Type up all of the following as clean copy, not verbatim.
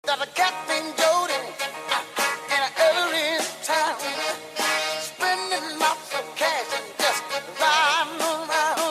Got a cat named Jody in an early town, spending lots of cash and just riding around.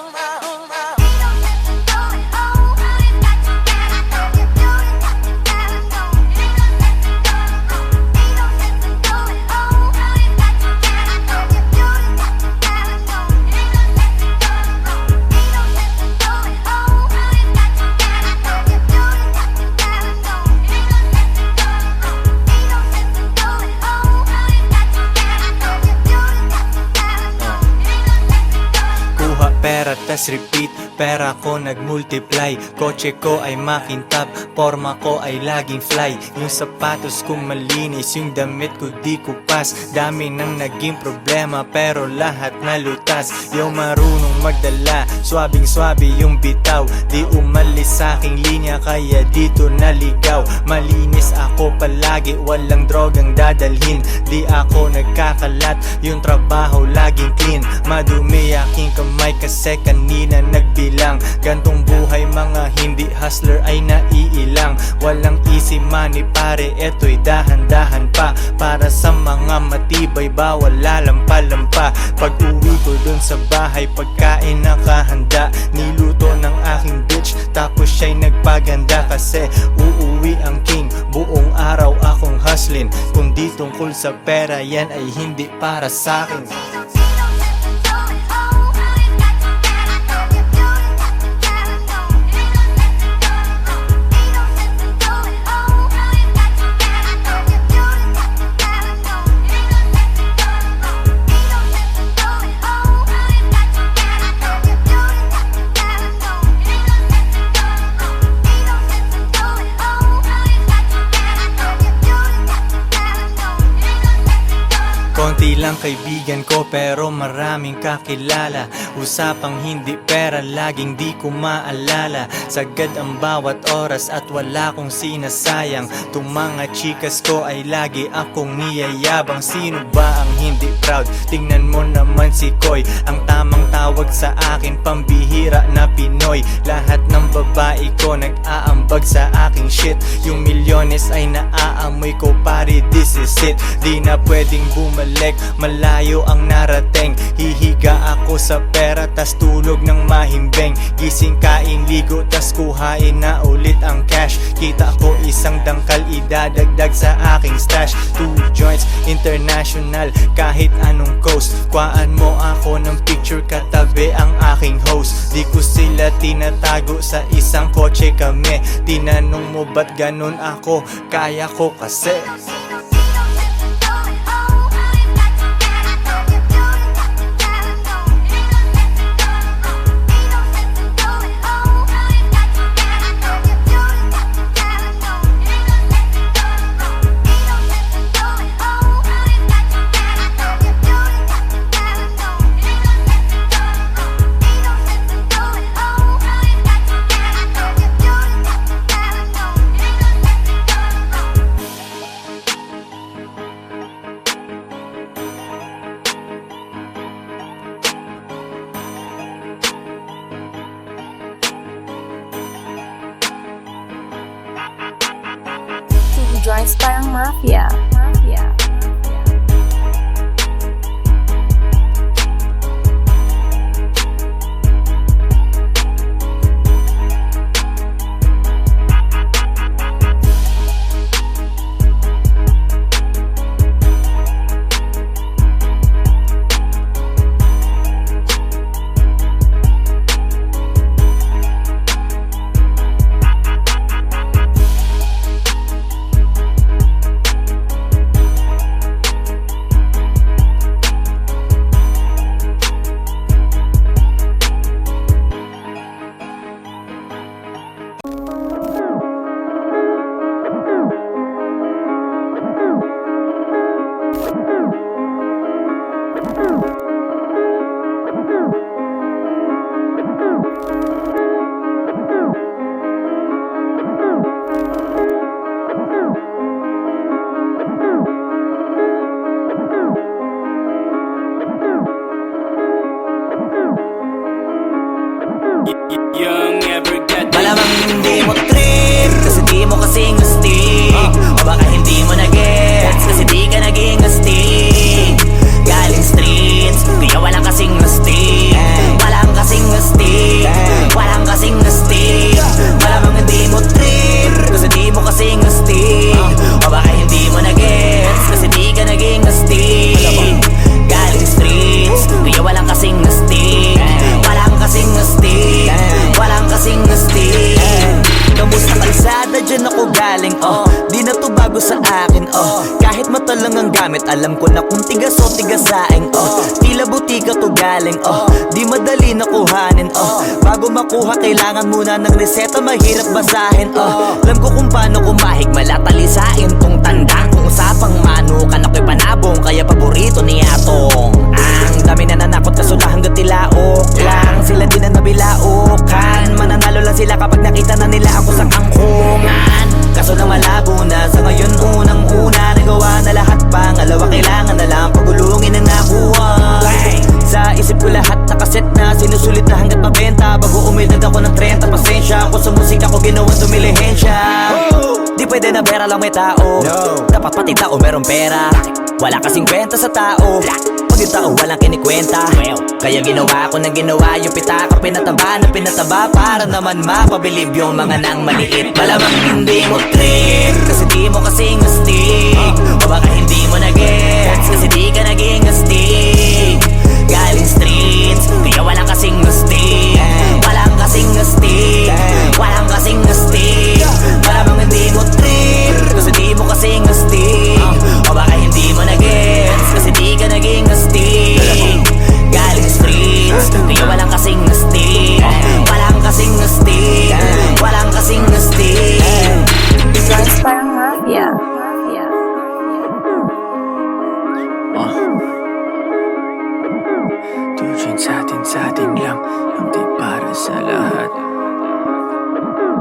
Pera tas repeat, pera ko nagmultiply. Kotse ko ay makintab, forma ko ay laging fly. Yung sapatos ko malinis, yung damit ko di kupas. Dami nang naging problema pero lahat nalutas. Yung marunong magdala, swabing swabe yung bitaw. Di umalis sa aking linya kaya dito naligaw. Malinis ako palagi, walang drogang dadalhin. Di ako nagkakalat, yung trabaho laging clean. Madumi aking kamay kasi kanina nagbilang. Gantong buhay mga hindi hustler ay naiilang. Walang easy money pare, eto'y dahan-dahan pa. Para sa mga matibay bawal lalampa-lampa. Pag uwi ko dun sa bahay pagkain nakahanda. Niluto ng aking bitch tapos siya'y nagpaganda. Kasi uuwi ang king, buong araw akong hustling. Kung di tungkol sa pera yan ay hindi para sa'kin. Konti lang kaibigan ko pero maraming kakilala. Usapang hindi pera laging di ko maalala. Sagad ang bawat oras at wala kong sinasayang. Tung mga chikas ko ay lagi akong niyayabang. Sino ba ang hindi proud? Tingnan mo naman si Koy. Ang tamang tawag sa akin pambihira na Pinoy. Lahat ng babae ko nag-aambag sa aking shit. Yung milyones ay naaamoy ko pare, this is it. Di na pwedeng bumalik, malayo ang narating. Hihiga ako sa pera tas tulog ng mahimbing. Gising kain ligo tas kuhain na ulit ang cash. Kita ko isang dangkal idadagdag sa aking stash. 2 joints international kahit anong coast. Kuhaan mo ako ng picture katabi ang aking host. Di ko sila tinatago sa isang kotse kami. Tinanong mo ba't ganun ako? Kaya ko kasi. Joints parang mafia. Di na to bago sa akin, kahit mata lang ang gamit, alam ko na kung tigas o tigasaing, tila butika to galing, di madali na kuhanin, bago makuha kailangan muna ng reseta, mahirap basahin, alam ko kung paano kumahig, malatalisain tong tanda, kung usapang manukan ako'y panabong, kaya paborito ni Atong. Ang dami na nanakot kaso na hanggang tilaok lang, sila din na nabilaukan, mananalo lang sila kapag nakita na nila ako sa kangkungan. Kaso na malabo na, sa ngayon unang-una nagawa na lahat, pangalawa kailangan na lang pagulungin ang nakuha. Sa isip ko lahat nakaset na, sinusulit na hanggat mabenta, bago umildad ako ng 30, pasensya ako sa musika ko ginawang dumilihensya. Di pwede na pera lang may tao, dapat pati tao merong pera, wala kasing kwenta sa tao, pag yung tao walang kinikwenta. Kaya ginawa ko ng ginawa yung pitaka, pinataba na pinataba, para naman mapabilib yung mga nang maliit. Malamang hindi mo trip, kasi di mo kasing astig, o baka hindi mo na-gets, kasi di ka naging astig. Galing streets, kaya walang kasing astig, walang kasing astig, walang kasing astig. Malamang hindi mo trip, kasi di mo kasing astig, o baka hindi mo na-gets, kasi di ka naging astig. Galing streets, kaya walang kasing astig, walang kasing astig, walang kasing astig. Joints parang Mafia. Tujuan sa atin lang, hindi para sa lahat.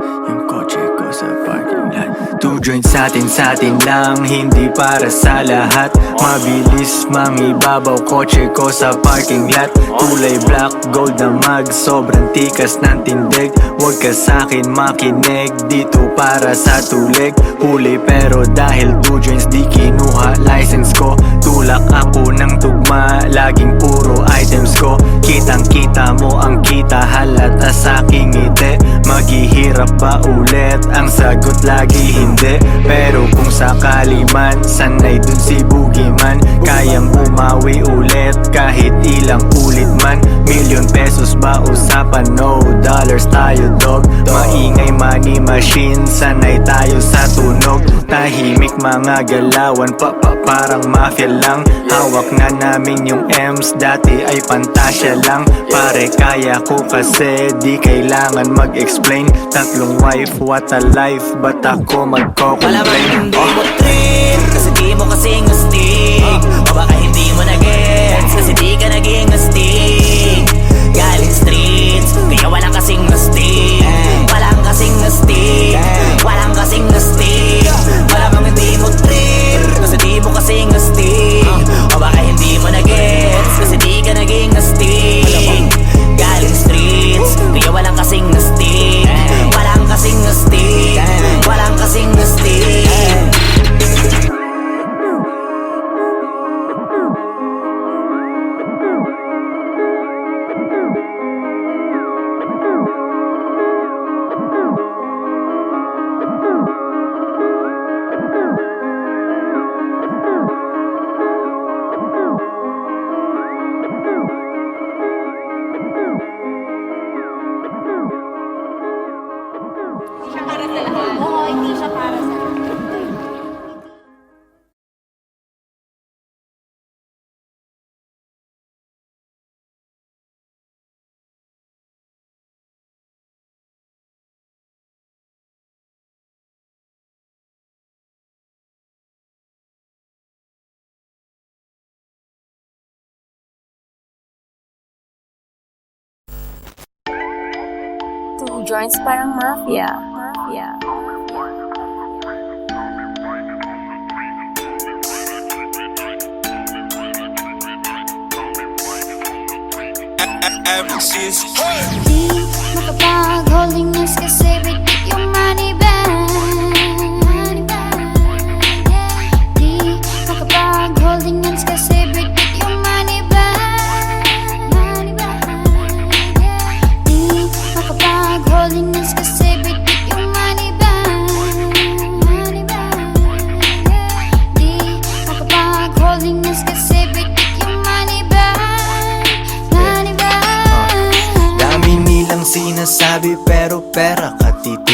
Yung kotse ko sa parking lot. Two joints sa atin lang, hindi para sa lahat. Mabilis mangibabaw, kotse ko sa parking lot. Kulay black, gold na mag, sobrang tikas ng tindig. Huwag ka sa'kin makinig, dito para sa tulig. Huli pero dahil two joints di kinuha license ko. Tulak ako ng tugma, laging puro items ko. Kitang kita mo ang kita, halata sa'king ngiti. Maghihirap ba ulit? Ang sagot lagi hindi. Pero kung sakali man, sanay dun si Boogeyman. Kayang bumawi ulit kahit ilang ulit man. Million pesos ba usapan? No dollars tayo dog. Maingay money machine, sanay tayo sa tunog. Tahimik mga galawan, parang mafia lang. Hawak na namin yung M's, dati ay pantasya lang. Pare kaya ko kasi di kailangan mag-explain. Tatlong wife, what a life, ba't ako magko-complain? Malamang hindi mo trip, kasi di mo kasing astig, o baka hindi mo na-gets, kasi di ka naging astig. Galing streets, kaya walang kasing astig, walang kasing astig, walang kasing astig. Malamang hindi mo trip, kasi di mo kasing astig, o baka hindi mo na-gets, kasi di ka naging astig. Galing streets, kaya walang kasing astig, walang kasing astig, walang kasing astig. Oo, hindi siya para sa lahat. Two joints parang Mafia. Di makapag-holding hands kasi bitik yung money bag. Di makapag-holding hands kasi bitik yung money bag. Di makapag-holding hands kasi bitik yung money bag. Di makapag-holding hands kasi bitik yung money bag. Dami nilang sinasabi pero pera ka tito.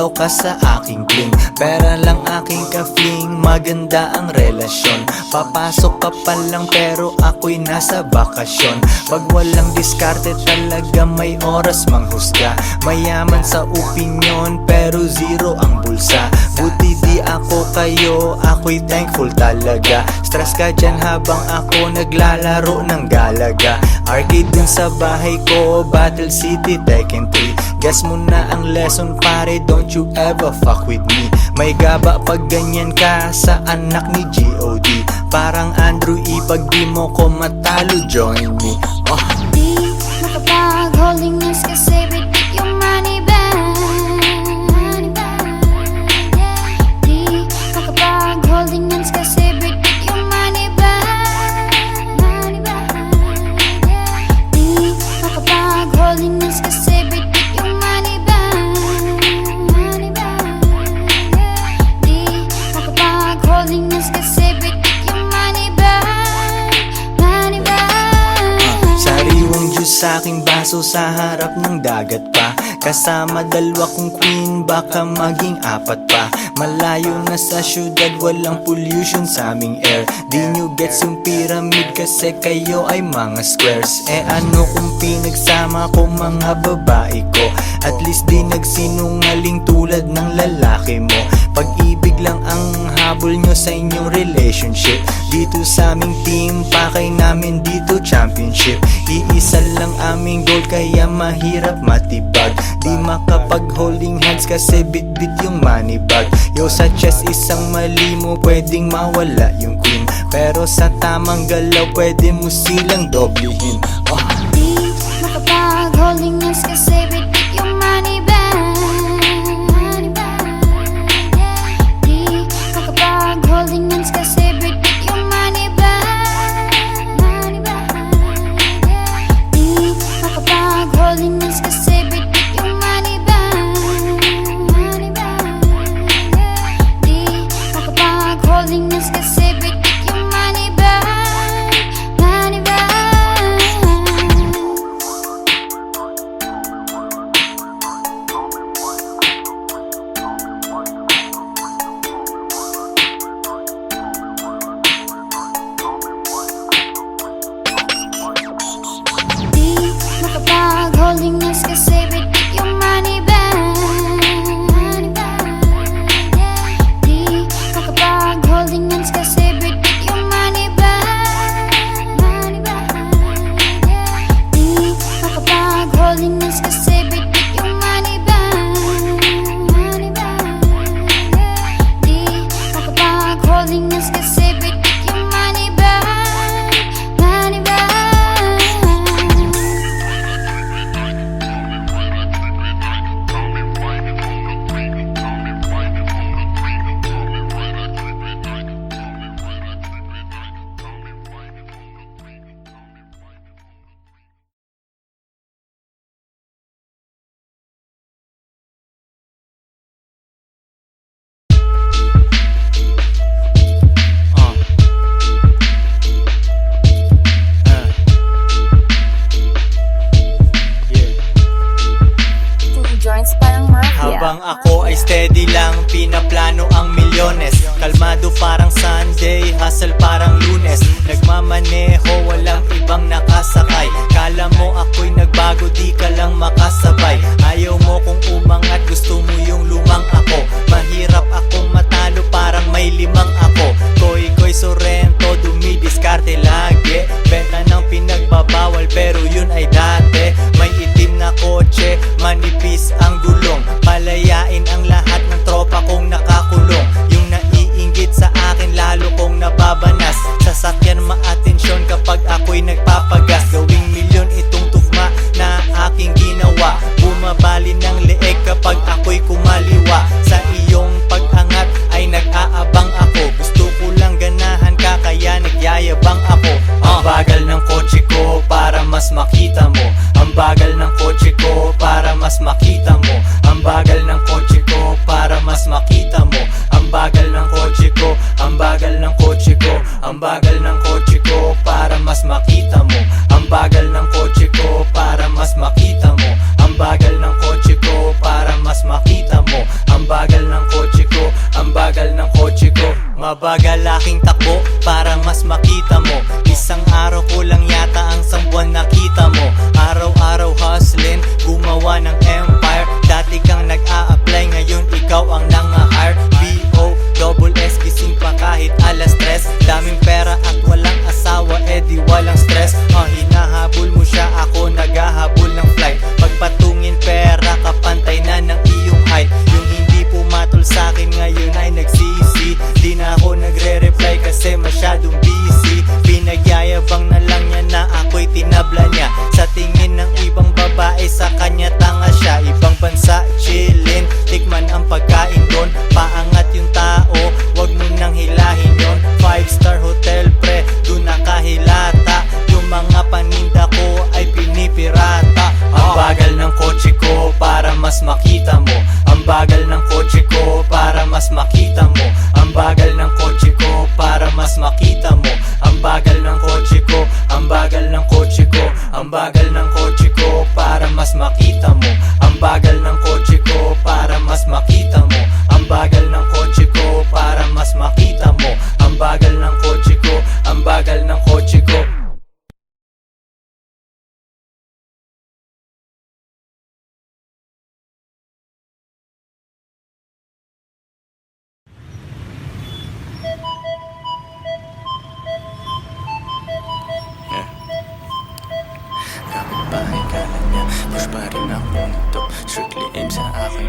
gumalaw ka sa aking bling. Pera lang aking ka-fling, maganda ang relasyon. Papasok ka pa lang pero ako'y nasa bakasyon. Pag walang diskarte talaga may oras manghusga. Mayaman sa opinyon pero zero ang bulsa. Buti di ako kayo, ako'y thankful talaga. Stress ka dyan habang ako naglalaro ng galaga. Arcade dun sa bahay ko, Battle City, Tekken 3. Guess mo na ang lesson pare, don't you ever fuck with me. May gaba pag ganyan ka sa anak ni G.O.D. Parang Andrew E, pag di mo ko matalo, join me. Di makapag-holding hands kasi bitik yung money bag. Di makapag-holding hands kasi bitik yung money bag. Di makapag-holding hands kasi bitik yung money bag. Di makapag-holding hands kasi bitik yung money bag. Money bag. Sariwang juice sa aking baso sa harap ng dagat pa. Kasama dalawa kong queen, baka maging apat pa. Malayo na sa syudad, walang pollution sa aming air. Di nyo gets yung pyramid kasi kayo ay mga squares. Eh ano kung pinagsama ko mga babae ko? At least di nagsinungaling tulad ng lalaki mo. Pag-ibig lang ang habol nyo sa inyong relationship. Dito sa aming team, pakay namin dito championship. Iisa lang aming goal kaya mahirap matibag. Di makapag-holding hands kasi bit-bit yung money bag. Yo sa chest isang mali mo pwedeng mawala yung queen. Pero sa tamang galaw pwede mo silang doblehin. Di makapag-holding hands kasi bitik yung money bag. Di makapag-holding hands kasi bitik yung money bag. Di makapag-holding hands kasi bitik yung money bag. Di makapag-holding hands kasi bitik yung money bag. Money bag. Di makapag-holding hands kasi bitik yung money bag. Di makapag-holding hands kasi bitik yung money bag. Di makapag-holding hands kasi bitik yung money bag. Di makapag-holding hands kasi bitik yung money bag. Money bag. Two joints parang mafia. Habang ako ay steady lang, pinaplano ang milyones. Kalmado parang Sunday, hustle parang Lunes. Nagmamaneho, walang ibang nakasakay. Kala mo ako'y nagbago, di ka lang makasabay. Ayaw mo kung umangat, gusto mo yung lumang ako. Mahirap akong matalo, parang may limang ako. Koy Sorrento, dumidiskarte lagi. Benta ng pinagbabawal, pero yun ay dati. May itim na kotse, manipis ang gulong. Palayain ang lahat ng tropa kong nakakulong. Yung naiinggit sa akin lalo kong nababanas. Sasakyan maatensyon kapag ako'y nagpapagas. Gawing milyon itong tugma na aking ginawa. Bumabali ng leeg kapag ako'y kumaliwa. bagal ng kotse ko, ang bagal ng kotse ko. Mabagal aking takbo para mas makita mo. Isang araw ko lang yata ang buwan nakita mo. Araw-araw hustling, gumawa ng empire. Dati kang nag-a-apply, ngayon ikaw ang nang-a-hire. B.O.S.S. gising pa kahit alas 3. Daming pera at walang asawa, edi walang stress. Hinahabol mo siya, ako naghahabol ng flight. Pagpatungin pera, kapantay na ng iyong height. Yung hindi pumatol sa'kin ngayon ay nagsisi. Di na ako nagre-reply kasi masyadong busy. Pinagyayabang na lang niya na ako'y tinabla niya. Sa tingin ng ibang babae, sa kanya tanga siya. Ibang bansa, chillin, tikman ang pagkain doon. Paangat yung tao, wag mo nang hilahin yon. 5-star hotel pre, doon nakahilata. Yung mga paninda ko ay pinipirata. Ang bagal ng kotse ko para mas makita mo. Ang bagal ng kotse ko para mas makita mo. Ang bagal ng kotse ko para mas makita mo. Ang bagal ng kotse ko, ang bagal ng kotse ko. Ang bagal ng kotse ko para mas makita mo. Ang bagal ng kotse ko para mas makita mo. Ang bagal ng kotse ko para mas makita mo. Ang bagal ng kotse ko, ang bagal ng kotse ko. Kapit-bahay kala niya, push pa rin ako nito. Strictly aim sa akin,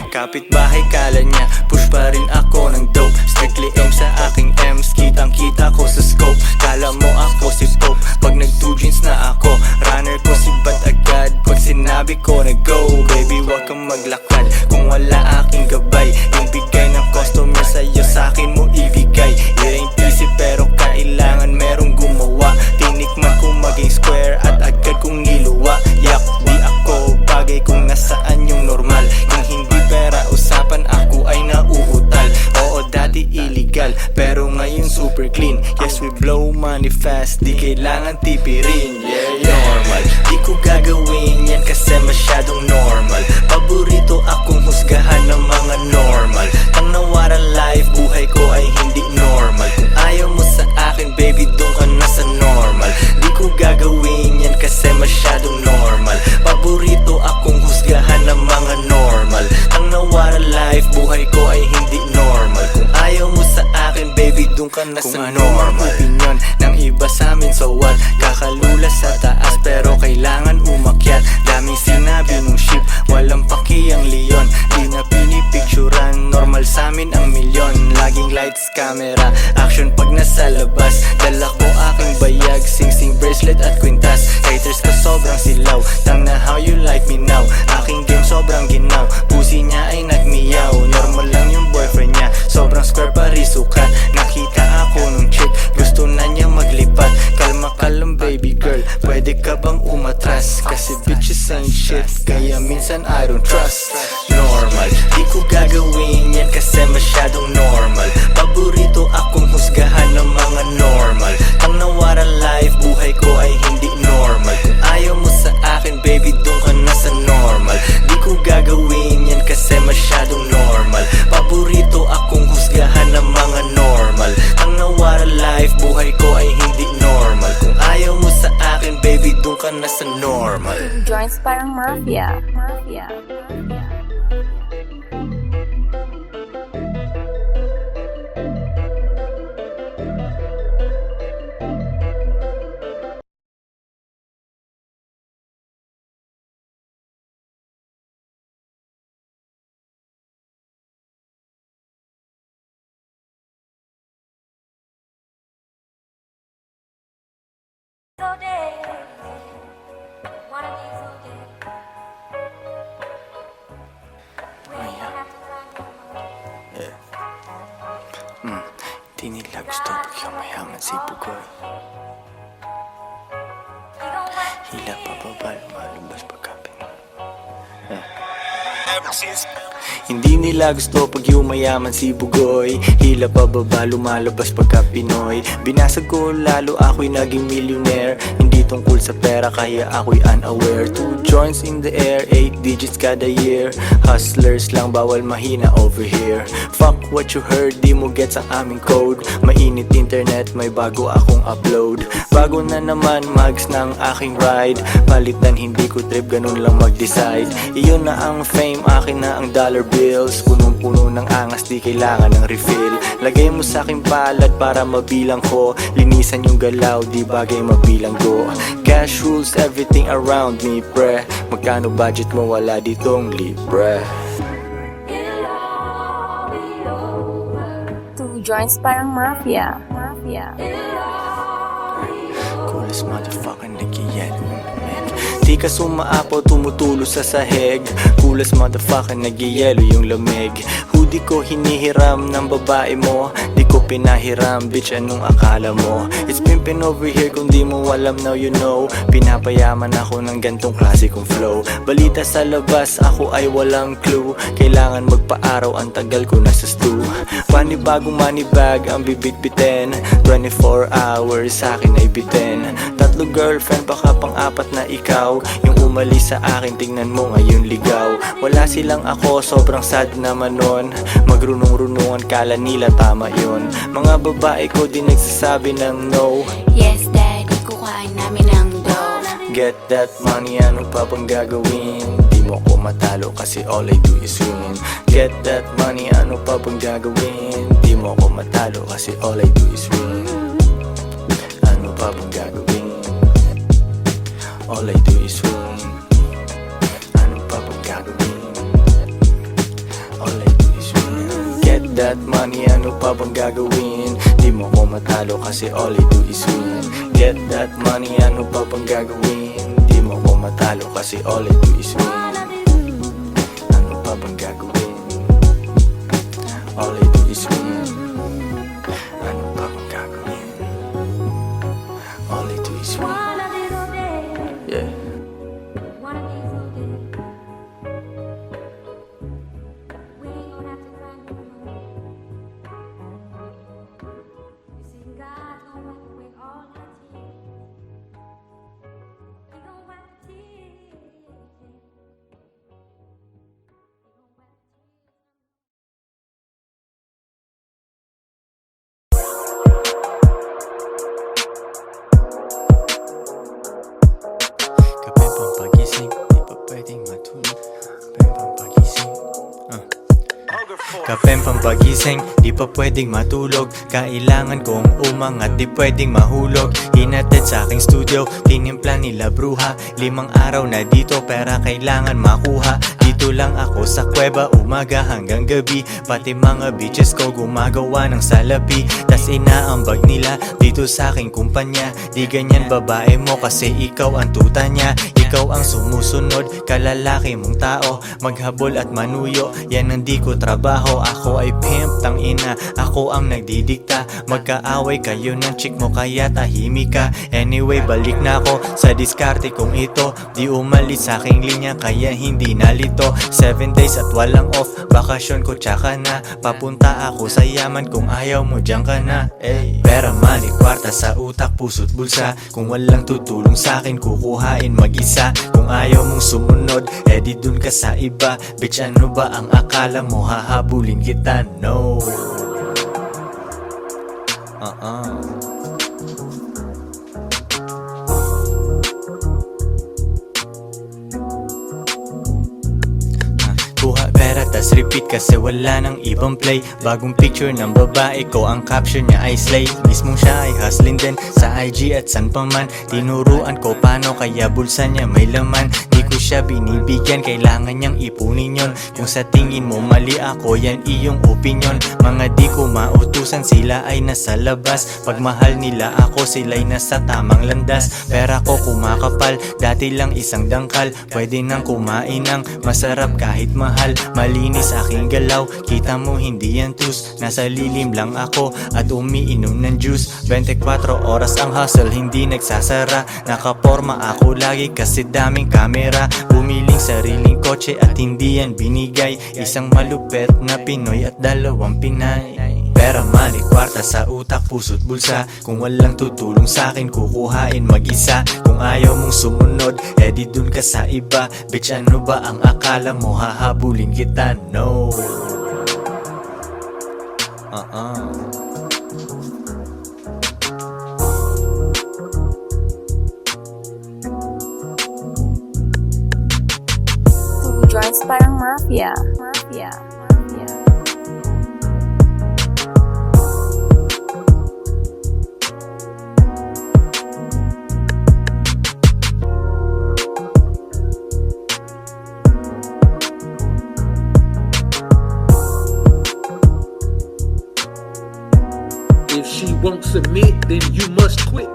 kapit-bahay kala niya, push pa rin ako ng dope. Strictly aim sa aking M's, kitang-kita ko sa scope. Kala mo ako si Pope, pag nag-2 jeans na ako. Runner ko si Bat agad, pag sinabi ko na go. Baby, wag kang maglakad kung wala aking gabay. Yung bigay ng customer sa'yo, sa'kin mo ibigay. It ain't easy pero kailangan merong gumawa. Tinikman ko maging square at agad kong niluwa. Yak, di ako bagay kung nasaan yung normal. Kung hindi pera usapan, ako ay nauutal. Oo, dati illegal, pero ngayon super clean. Yes, we blow money fast, di kailangan tipirin. Yeah, normal, di ko gagawin yan kasi masyadong normal. Paborito akong husgahan ng mga normal. Tang nawara life, buhay ko ay hindi normal. Kung ayaw mo sa akin, baby, doon ka na sa normal. Di ko gagawin yan kasi masyadong normal. Paborito akong husgahan ng mga normal. Tang nawara life, buhay ko ay hindi normal. Kung ayaw mo sa akin, baby, doon ka na sa normal. Kung ano opinion ng iba sa amin, so what? Kakalula sa taas pero kailangan umakyat. Daming sinabi nung ship, walang paki ang leon. Di na pinipicturan, normal sa amin ang milyon. Laging lights, camera, action pag nasa labas. Dala ko aking bayag, sing-sing bracelet at kwintas. Haters ko sobrang silaw, tang na how you like me now. Aking game sobrang ginaw, pusi niya ay nagmiyaw. Normal lang yung boyfriend niya, sobrang square parisukat. Nakita ako nung chick, gusto na niya maglipat. Kalma ka lang baby girl, pwede ka bang umatras? Kasi bitches ain't shit, kaya minsan I don't trust. Normal, di ko gagawin yan kasi masyadong normal. Paborito akong husgahan ng mga normal. Ang nawara life, buhay ko ay hindi normal. Kung ayaw mo sa akin, baby, doon ka na sa normal. Di ko gagawin yan kasi masyadong normal. Paborito akong husgahan ng mga normal. Ang nawara life, buhay ko ay hindi normal. Kung ayaw mo sa akin, baby, doon ka na sa normal. Joints parang mafia. Di nila gusto biglang mayaman si Bugoy. Hila pa ba, lumalabas pagkapin. Hindi nila gusto pag yumayaman si Bugoy. Hila pababa, lumalabas pagka Pinoy. Binasag ko lalo, ako'y naging millionaire. Hindi tungkol sa pera, kaya ako'y unaware. 2 joints in the air, 8 digits kada year. Hustlers lang, bawal mahina over here. Fuck what you heard, di mo gets ang aming code. Mainit internet, may bago akong upload. Bago na naman, mags ng aking ride. Palitan, hindi ko trip, ganun lang mag-decide. Iyon na ang fame, akin na ang dollar bills. Punong-puno ng angas, di kailangan ng refill. Lagay mo sa aking palad para mabilang ko. Linisan yung galaw, di bagay mabilang go. Cash rules everything around me, pre. Magkano budget mo, wala ditong libre. 2 joints parang mafia. Coolest motherfucker nag-yellow. Di ka sumaapaw, tumutulo sa sahig. Coolest motherfucker nag-yellow yung lamig. Hoodie ko hinihiram ng babae mo. Di ko pinahiram, bitch, anong akala mo? It's pimpin' over here, kung di mo alam now you know. Pinapayaman ako ng gantong klase kong flow. Balita sa labas, ako ay walang clue. Kailangan magpa-araw, ang tagal ko na sa stew. Panibagong money bag ang bibit-bitin. 24 hours sa akin ay bitin. 3 girlfriend, baka pang-4 na ikaw. Yung umalis sa akin, tingnan mo ngayon ligaw. Wala silang ako, sobrang sad naman nun. Magrunong-runungan, kala nila tama yun. Mga babae ko di nagsasabi ng no. Yes, daddy, kukain namin ang dough. Get that money, ano pa bang gagawin? Di mo ko matalo kasi all I do is win. Get that money, ano pa bang gagawin? Di mo ko matalo kasi all I do is win. Ano pa bang gagawin? All I do is win. Ano pa bang gagawin? All I do is win. Get that money, ano pa bang gagawin? Di mo ko matalo kasi all I do is win. Get that money, ano pa bang gagawin? Di mo ko matalo kasi all I do is win. Ano pa bang gagawin? All I do is win. Ano pa bang gagawin? All I do is win. Yeah. Kape pang pagising, di pa pwedeng matulog. Kape pang pagising, Kapeng pampagising, di pa pwedeng matulog. Kailangan kong umangat, di pwedeng mahulog. Hinatid sa aking studio, tinimpla nila bruha. 5 araw na dito, pera kailangan makuha. Dito lang ako sa kuweba, umaga hanggang gabi. Pati mga bitches ko gumagawa ng salapi. Tas inaambag nila dito sa aking kumpanya. Di ganyan babae mo kasi ikaw ang tuta niya. Ikaw ang sumusunod, kalalaki mong tao. Maghabol at manuyo, yan ang di ko trabaho. Ako ay pimp, tang ina, ako ang nagdidikta. Magkaaway kayo ng chick mo kaya tahimik ka. Anyway, balik na ako sa diskarte kong ito. Di umalis sa aking linya kaya hindi nalito. 7 days at walang off, bakasyon ko tsaka na. Papunta ako sa yaman, kung ayaw mo dyan ka na. Pera, money, kwarta sa utak, puso't bulsa. Kung walang tutulong sa akin, kukuhain mag-isa. Kung ayaw mong sumunod, edi dun ka sa iba. Bitch, ano ba ang akala mo, hahabulin kita? No. Kuha pera tas repeat kasi wala nang ibang play. Bagong picture ng babae ko, ang caption niya ay slay. Mismong siya ay hustling din sa IG at san pa man. Tinuruan ko paano kaya bulsa niya may laman. Di ko siya binibigyan, kailangan niyang ipunin yon. Kung sa tingin mo mali ako, yan iyong opinion. Mga di ko mautusan, sila ay nasa labas. Pag mahal nila ako, sila'y nasa tamang landas. Pera ko kumakapal, dati lang isang dangkal. Pwede nang kumain ng masarap kahit mahal. Mali Makinis aking galaw, kita mo hindi yan tus. Nasa lilim lang ako at umiinom ng juice. 24 oras ang hustle, hindi nagsasara. Nakaporma ako lagi kasi daming kamera. Bumiling sariling kotse at hindi yan binigay. Isang malupet na Pinoy at 2 Pinay. Pera, money, kwarta sa utak, puso't bulsa. Kung walang tutulong sa'kin, kukuhain mag-isa. Kung ayaw mong sumunod, edi dun ka sa iba. Bitch, ano ba ang akala mo? Hahabulin kita, no. Two joints parang mafia. Mafia. If she won't submit, then you must quit.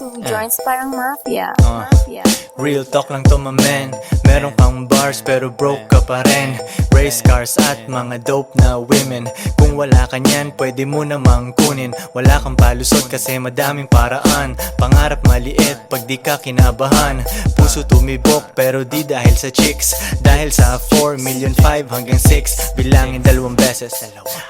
Two joints parang mafia. Uh. Mafia. Real talk lang to my man. Meron kang bars pero broke ka pa rin. Race cars at mga dope na women. Kung wala ka niyan, pwede mo namang kunin. Wala kang palusot kasi madaming paraan. Pangarap maliit pag di ka kinabahan. Puso tumibok pero di dahil sa chicks. Dahil sa 4 million 5 hanggang 6. Bilangin 2 beses,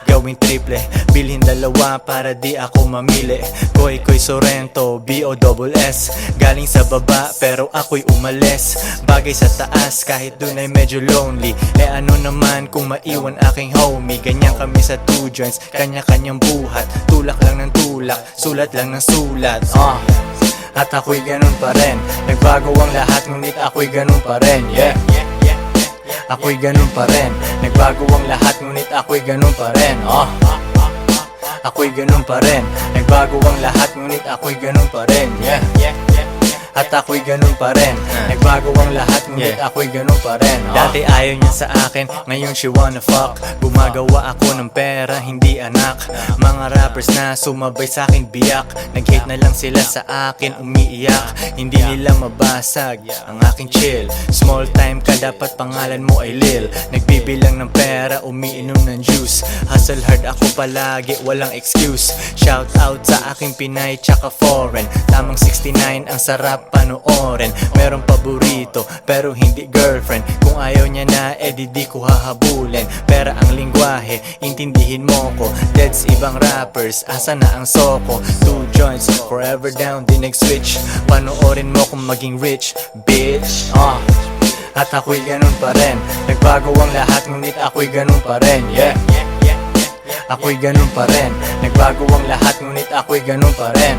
gawin triple. Bilhin 2 para di ako mamili. Koy Sorrento, B-O-S-S. Galing sa baba pero ako'y umalis. Bagay sa taas kahit dun ay medyo lonely. Ano naman kung maiwan aking homie. Ganyan kami sa 2 joints, kanya-kanyang buhat. Tulak lang ng tulak, sulat lang ng sulat. At ako'y ganun pa rin. Nagbago ang lahat ngunit ako'y ganun pa rin. Yeah. Ako'y ganun pa rin. Nagbago ang lahat ngunit ako'y ganun pa rin. Ako'y ganun pa rin. Nagbago ang lahat ngunit ako'y ganun pa rin. Yeah. At ako'y ganun pa rin. Nagbago ang lahat ngunit ako'y ganun pa rin. Dati ayaw niya sa akin, ngayon she wanna fuck. Gumagawa ako ng pera, hindi anak. Mga rappers na sumabay sa akin biyak. Nag-hate na lang sila sa akin, umiiyak. Hindi nila mabasag ang aking chill. Small time ka, dapat pangalan mo ay Lil. Nagbibilang ng pera, umiinom ng juice. Hustle hard ako palagi, walang excuse. Shout out sa aking Pinay tsaka foreign. Tamang 69 ang sarap panoorin. Merong paborito pero hindi girlfriend. Kung ayaw niya na, edi di ko hahabulin. Pera ang lingwahe, intindihin mo ko. Deads ibang rappers, asa na ang soko. 2 joints, forever down, di nag-switch. Panoorin mo kung maging rich, bitch. At ako'y ganun pa rin. Nagbago ang lahat ngunit ako'y ganun pa rin. Yeah. Ako'y ganun pa rin. Nagbago ang lahat ngunit ako'y ganun pa rin.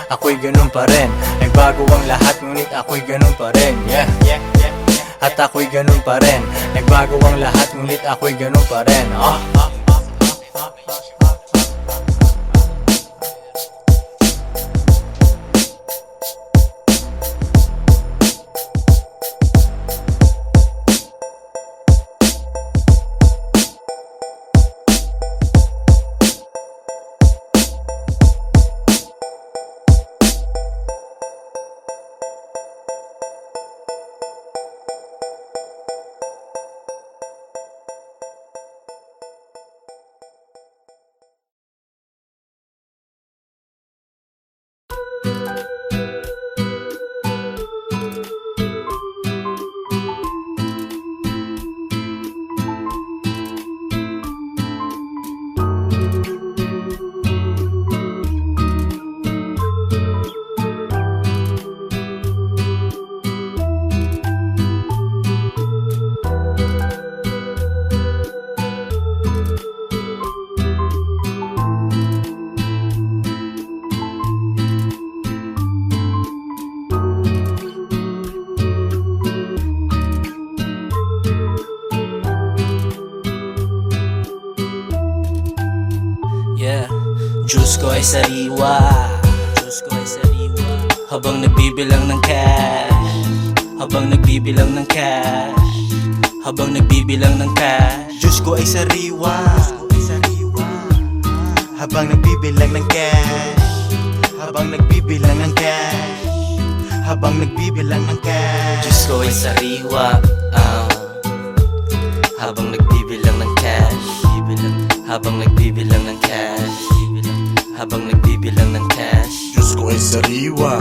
Ako'y ganun pa rin. Nagbago ang lahat ngunit ako'y ganun pa rin. Yeah. At ako'y ganun pa rin. Nagbago ang lahat ngunit ako'y ganun pa rin. Diyos ko ay sariwa, habang nagbibilang ng cash, habang nagbibilang ng cash, habang nagbibilang ng cash. Diyos ko ay sariwa, habang nagbibilang ng cash, habang nagbibilang ng cash, habang nagbibilang ng cash. Diyos ko ay sariwa, habang nagbibilang ng cash, habang nagbibilang ng cash, habang nagbibilang ng cash. Diyos ko ay sariwa,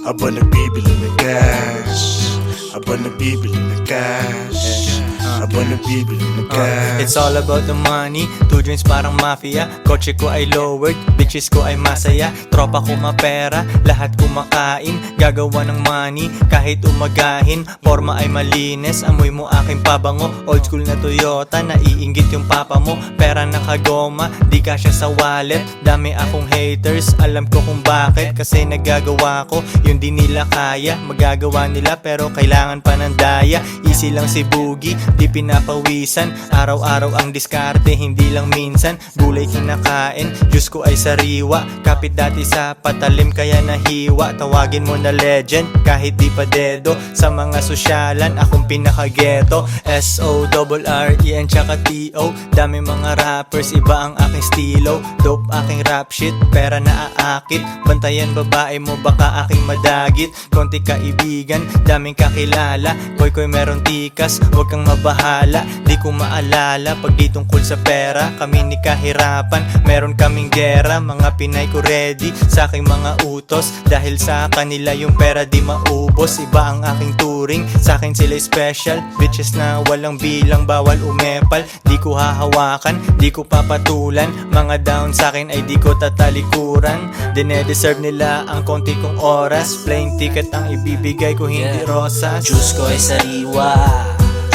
habang nagbibili ng cash, habang nagbibili ng cash, habang nagbibili ng cash. It's all about the money, two drinks parang mafia. Kotse ko ay lowered, bitches ko ay masaya. Tropa ko mapera, lahat kumakain. Gagawa ng money, kahit umagahin. Forma ay malinis, amoy mo aking pabango. Old school na Toyota, naiinggit yung papa mo. Pera nakagoma, di kasya sa wallet. Dami akong haters, alam ko kung bakit. Kasi nagagawa ko, yung di nila kaya. Magagawa nila pero kailangan pa ng daya. Easy lang si Boogie, di pinapawisan. Araw-araw ang diskarte, hindi lang minsan. Gulay kinakain, Diyos ko ay sariwa. Kapit dati sa patalim kaya nahiwa. Tawagin mo na legend, kahit di pa dedo. Sa mga sosyalan, akong pinaka-ghetto. S-O-R-R-E-N tsaka T-O. Dami mga rappers, iba ang aking stilo. Dope aking rap shit, pera na aakit. Bantayan babae mo, baka aking madagit. Konti kaibigan, daming kakilala. Koy meron tikas, huwag kang mabahala. Di ko maalala pag di tungkol sa pera. Kami ni kahirapan, meron kaming gera. Mga Pinay ko ready sa aking mga utos. Dahil sa kanila yung pera di maubos. Iba ang aking turing, sa akin sila special. Bitches na walang bilang, bawal umepal. Di ko hahawakan, di ko papatulan. Mga down sa akin ay di ko tatalikuran. Dine-deserve nila ang konti kong oras. Plain ticket ang ibibigay ko, hindi rosas. Diyos ko ay sariwa,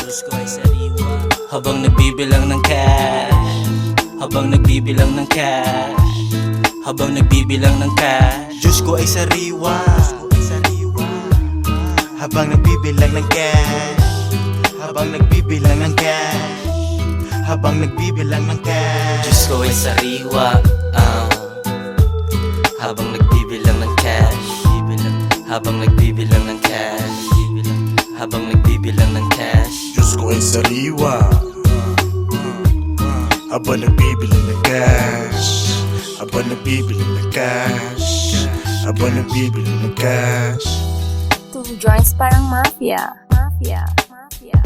Diyos ko ay sariwa. Habang nagbibilang ng cash, habang nagbibilang ng cash, habang nagbibilang ng cash. Diyos ko ay sariwa, habang nagbibilang ng cash, habang nagbibilang ng cash, habang nagbibilang ng cash. Diyos ko ay sariwa, habang nagbibilang ng cash, habang nagbibilang ng cash, habang nagbibilang ng cash. Diyos ko ay sariwa, habang nagbibili ng cash, habang nagbibili ng cash, habang nagbibili ng cash. Two joints parang mafia. Mafia. Mafia.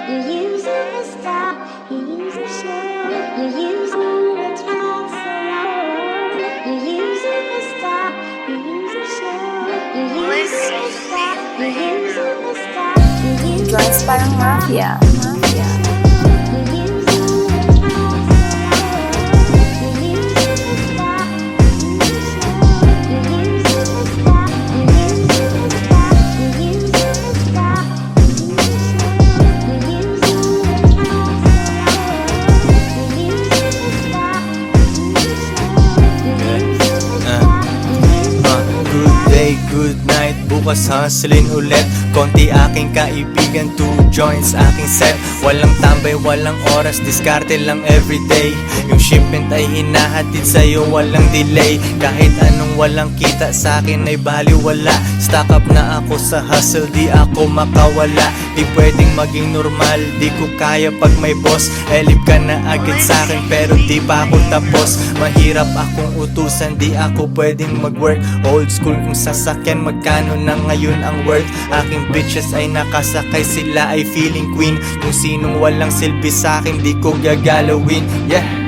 You use the stop, you use the show, you use the talk so long. You use the stop, you use the show, you use the stop, you use the stop, you use Joints parang mafia. Mafia. you use the talk so long. You use the stop, you use the show, you use the stop, you use the stop, you use the stop, you use the show, you use the talk so long. You use the stop, you use the show, you use the stop, you use the Good day, good night. bukas hustling ulit. Konti aking kaibigan, 2 joints aking set. Walang tambay, walang oras, diskarte lang everyday. Yung shipment ay hinahatid sa'yo, walang delay. Kahit anong walang kita sa'kin ay baliwala. Stock up na ako sa hustle, di ako makawala. Di pwedeng maging normal, di ko kaya pag may boss. Elip ka na agad sa'kin pero di pa ako tapos. Mahirap akong utusan, di ako pwedeng mag-work. Old school kung sasakyan, magkano na ngayon ang worth. Aking bitches ay nakasakay, sila ay feeling queen. Kung sinong walang silbi sa'kin, di ko gagalawin. Yeah.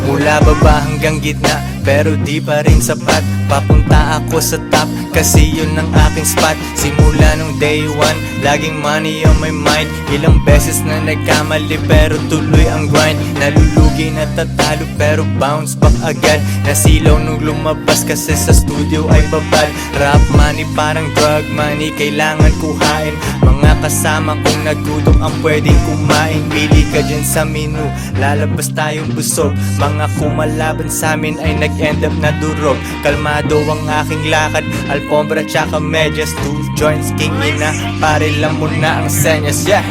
Mula baba hanggang gitna, pero di pa rin sapat. Papunta ako sa top, kasi yun ang aking spot. Simula nung day one, laging money on my mind. Ilang beses na nagkamali, pero tuloy ang grind. Nalulugi na tatalo, pero bounce back agad. Nasilaw nung lumabas, kasi sa studio ay babad. Rap money parang drug money, kailangan kuhain. Mga kasama kong nagutom ang pwedeng kumain. Pili ka dyan sa menu, lalabas tayong busog. Mga kumalaban sa amin ay nag-end up na durog. Kalmado ang aking lakad, alfombra tsaka medyas. 2 joints, king ina, pare lang muna ang senyas. Yeah.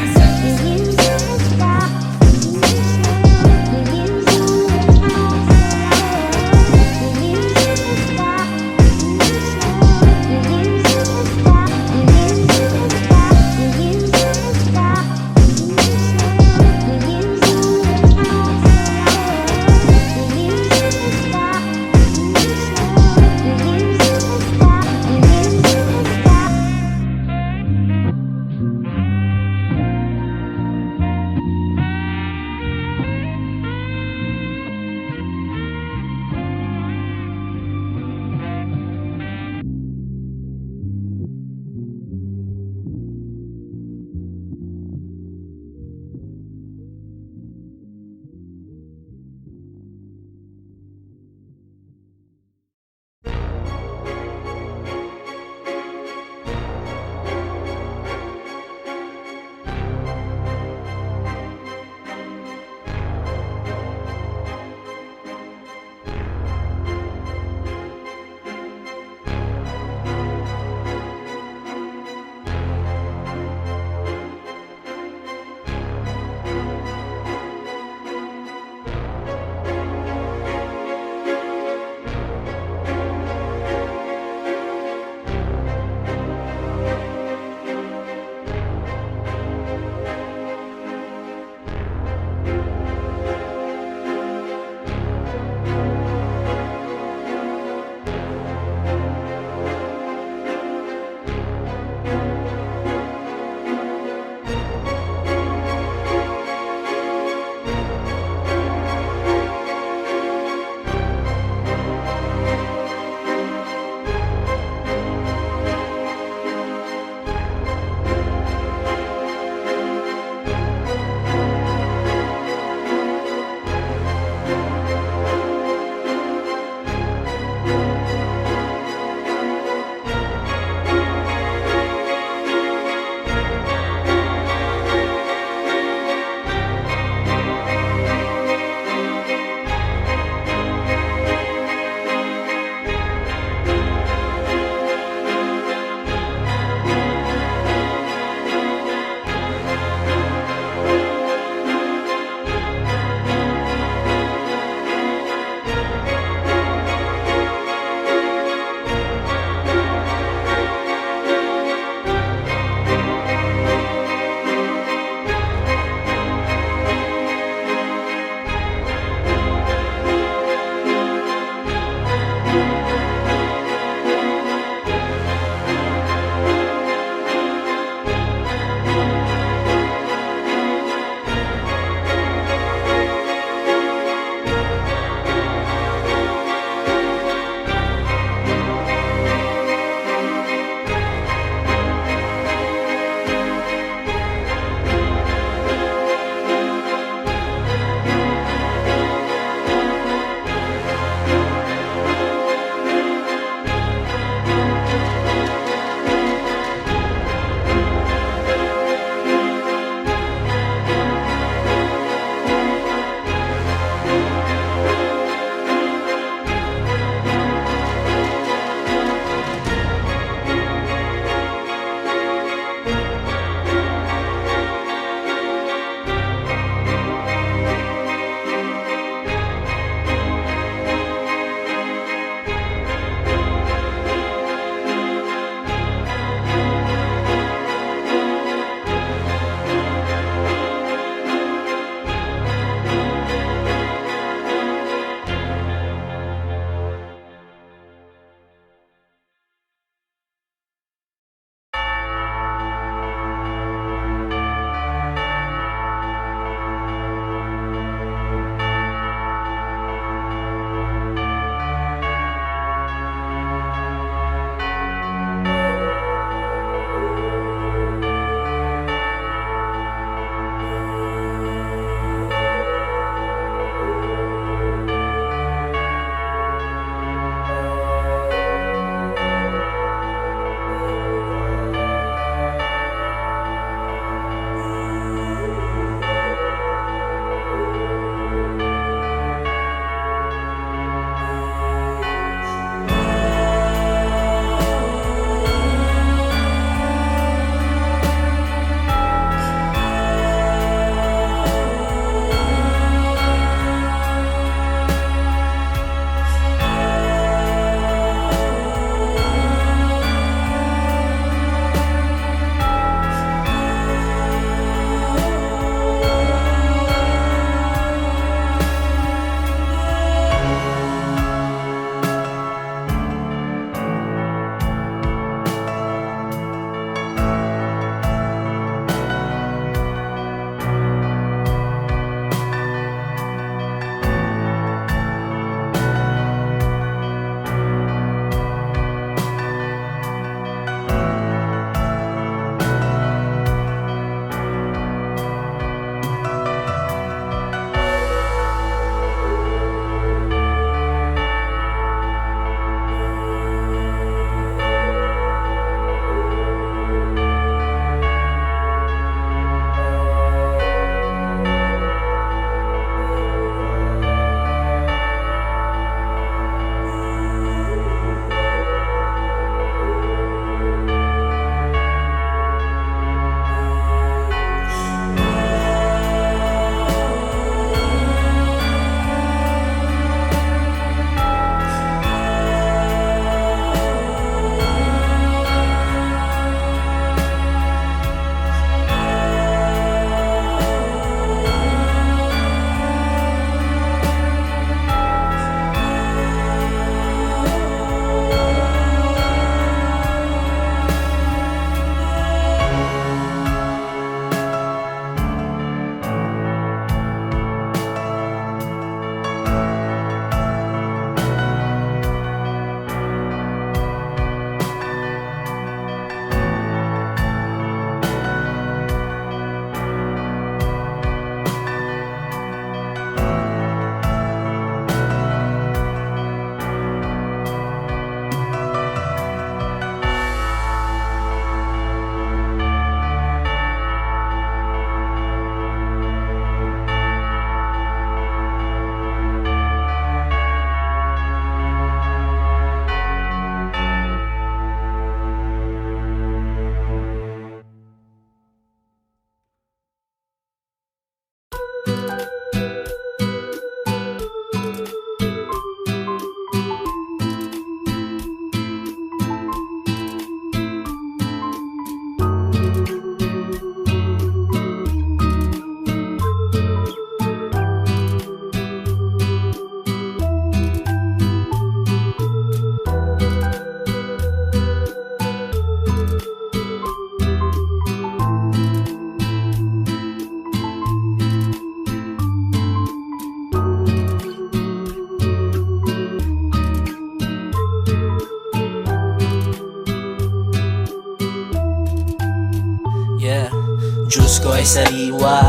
Diyos ko ay sariwa,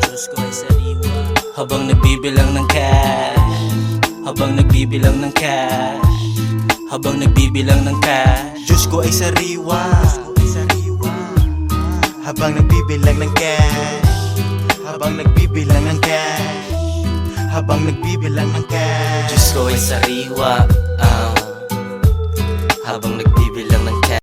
Diyos ko ay sariwa. Habang nagbibilang ng cash, habang nagbibilang ng cash, habang nagbibilang ng cash. Diyos ko ay sariwa, habang nagbibilang ng cash, habang nagbibilang ng cash, habang nagbibilang ng cash. Diyos ko ay sariwa, habang nagbibilang ng